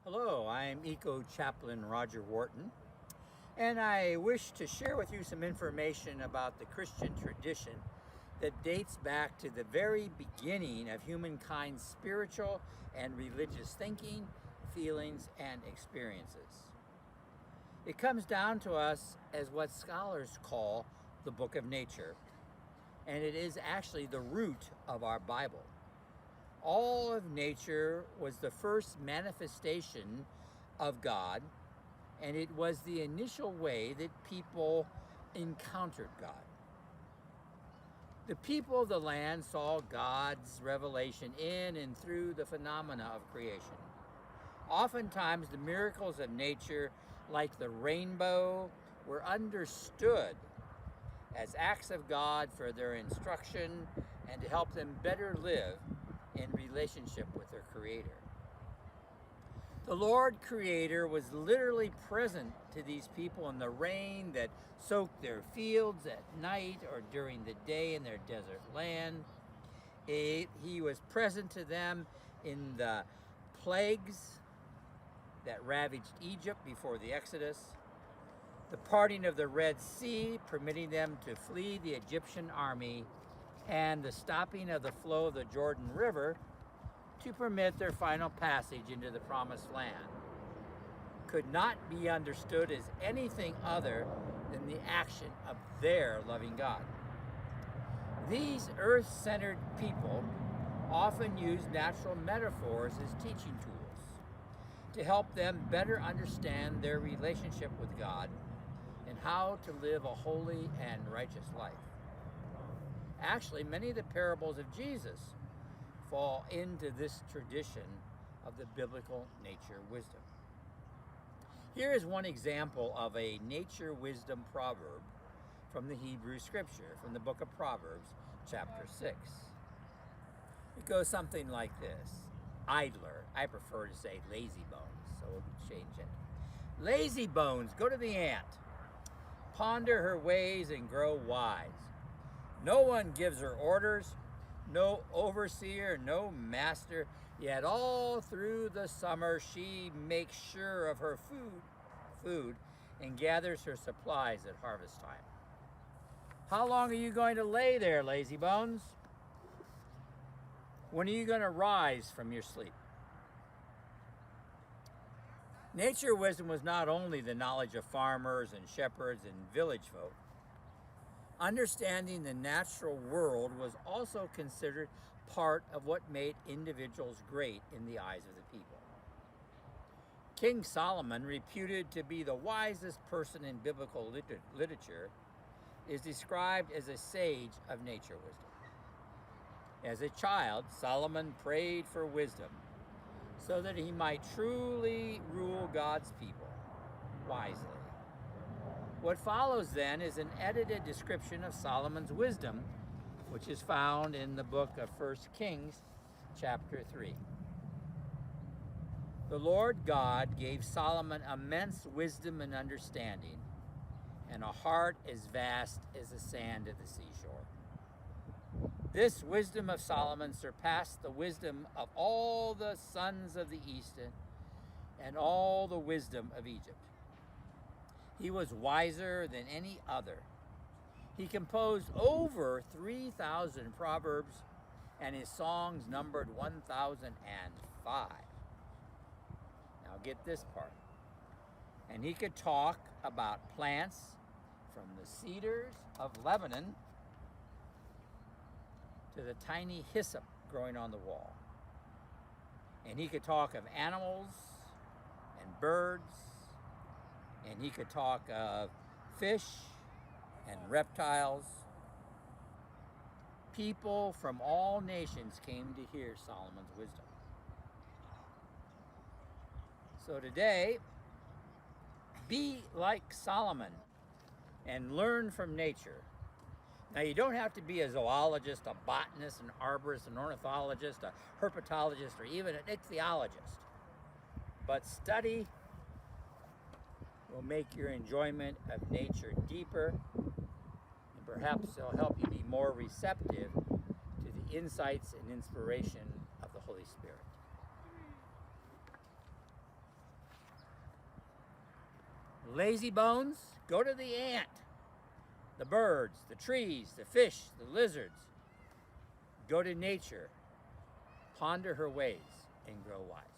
Hello, I'm EcoChaplain Roger Wharton, and I wish to share with you some information about the Christian tradition that dates back to the very beginning of humankind's spiritual and religious thinking, feelings, and experiences. It comes down to us as what scholars call the book of nature, and it is actually the root of our Bible. All of nature was the first manifestation of God, and it was the initial way that people encountered God. The people of the land saw God's revelation in and through the phenomena of creation. Oftentimes, the miracles of nature, like the rainbow, were understood as acts of God for their instruction and to help them better live in relationship with their Creator. The Lord Creator was literally present to these people in the rain that soaked their fields at night or during the day in their desert land. He was present to them in the plagues that ravaged Egypt before the Exodus, the parting of the Red Sea, permitting them to flee the Egyptian army, and the stopping of the flow of the Jordan River to permit their final passage into the Promised Land, could not be understood as anything other than the action of their loving God. These earth-centered people often use natural metaphors as teaching tools to help them better understand their relationship with God and how to live a holy and righteous life. Actually, many of the parables of Jesus fall into this tradition of the biblical nature wisdom. Here is one example of a nature wisdom proverb from the Hebrew scripture, from the book of Proverbs, chapter 6. It goes something like this. Idler, I prefer to say lazy bones, so we'll change it. Lazy bones, go to the ant. Ponder her ways and grow wise. No one gives her orders, no overseer, no master, yet all through the summer she makes sure of her food and gathers her supplies at harvest time. How long are you going to lay there, lazy bones? When are you going to rise from your sleep? Nature wisdom was not only the knowledge of farmers and shepherds and village folk. Understanding the natural world was also considered part of what made individuals great in the eyes of the people. King Solomon, reputed to be the wisest person in biblical literature, is described as a sage of nature wisdom. As a child, Solomon prayed for wisdom so that he might truly rule God's people wisely. What follows then is an edited description of Solomon's wisdom, which is found in the book of 1 Kings, chapter 3. The Lord God gave Solomon immense wisdom and understanding, and a heart as vast as the sand of the seashore. This wisdom of Solomon surpassed the wisdom of all the sons of the East and all the wisdom of Egypt. He was wiser than any other. He composed over 3,000 proverbs, and his songs numbered 1,005. Now get this part. And he could talk about plants from the cedars of Lebanon to the tiny hyssop growing on the wall. And he could talk of animals and birds, and he could talk of fish and reptiles. People from all nations came to hear Solomon's wisdom. So today, be like Solomon and learn from nature. Now, you don't have to be a zoologist, a botanist, an arborist, an ornithologist, a herpetologist, or even an ichthyologist. But study will make your enjoyment of nature deeper, and perhaps it'll help you be more receptive to the insights and inspiration of the Holy Spirit. Lazy bones, go to the ant, the birds, the trees, the fish, the lizards. Go to nature, ponder her ways, and grow wise.